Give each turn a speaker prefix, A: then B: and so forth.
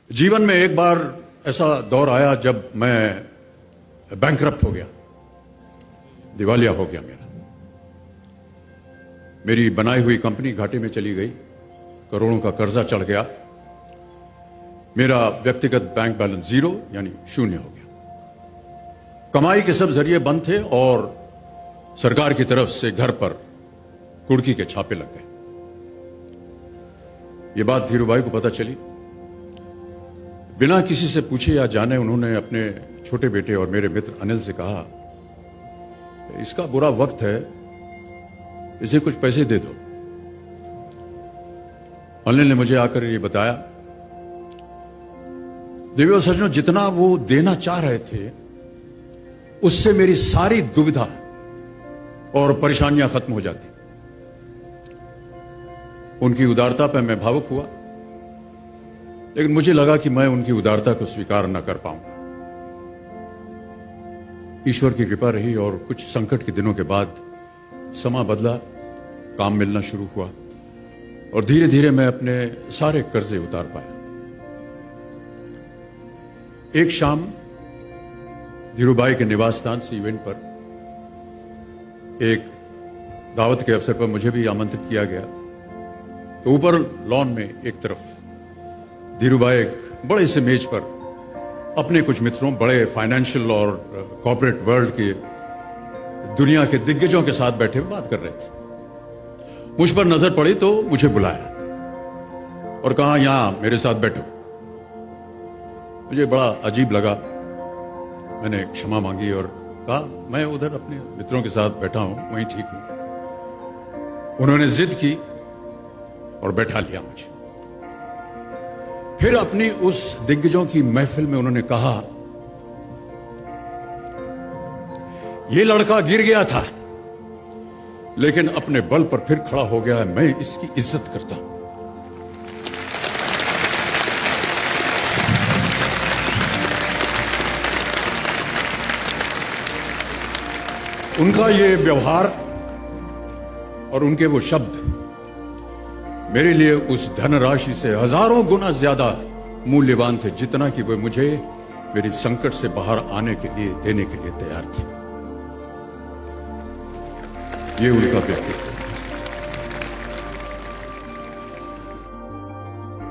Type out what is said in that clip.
A: जीवन में एक बार ऐसा दौर आया जब मैं बैंकरप्ट हो गया, दिवालिया हो गया। मेरी बनाई हुई कंपनी घाटे में चली गई, करोड़ों का कर्जा चढ़ गया, मेरा व्यक्तिगत बैंक बैलेंस जीरो यानी शून्य हो गया। कमाई के सब जरिए बंद थे और सरकार की तरफ से घर पर कुर्की के छापे लग गए। ये बात धीरूभाई को पता चली। बिना किसी से पूछे या जाने उन्होंने अपने छोटे बेटे और मेरे मित्र अनिल से कहा, इसका बुरा वक्त है, इसे कुछ पैसे दे दो। अनिल ने मुझे आकर ये बताया, देवी और सज्जनों, जितना वो देना चाह रहे थे उससे मेरी सारी दुविधा और परेशानियां खत्म हो जाती। उनकी उदारता पर मैं भावुक हुआ, लेकिन मुझे लगा कि मैं उनकी उदारता को स्वीकार न कर पाऊंगा। ईश्वर की कृपा रही और कुछ संकट के दिनों के बाद समा बदला, काम मिलना शुरू हुआ और धीरे धीरे मैं अपने सारे कर्जे उतार पाया। एक शाम धीरूभाई के निवास स्थान से इवेंट पर एक दावत के अवसर पर मुझे भी आमंत्रित किया गया। तो ऊपर लॉन में एक तरफ धीरूभाई एक बड़े से मेज पर अपने कुछ मित्रों, बड़े फाइनेंशियल और कॉर्पोरेट वर्ल्ड के दुनिया के दिग्गजों के साथ बैठे हुए बात कर रहे थे। मुझ पर नजर पड़ी तो मुझे बुलाया और कहा, यहां मेरे साथ बैठो। मुझे बड़ा अजीब लगा, मैंने क्षमा मांगी और कहा, मैं उधर अपने मित्रों के साथ बैठा हूं, वहीं ठीक हूं। उन्होंने जिद की और बैठा लिया मुझे। फिर अपनी उस दिग्गजों की महफिल में उन्होंने कहा, यह लड़का गिर गया था लेकिन अपने बल पर फिर खड़ा हो गया है, मैं इसकी इज्जत करता हूं। उनका ये व्यवहार और उनके वो शब्द मेरे लिए उस धनराशि से हजारों गुना ज्यादा मूल्यवान थे, जितना कि वे मुझे मेरी संकट से बाहर आने के लिए, देने के लिए तैयार थे। ये उनका व्यक्तित्व।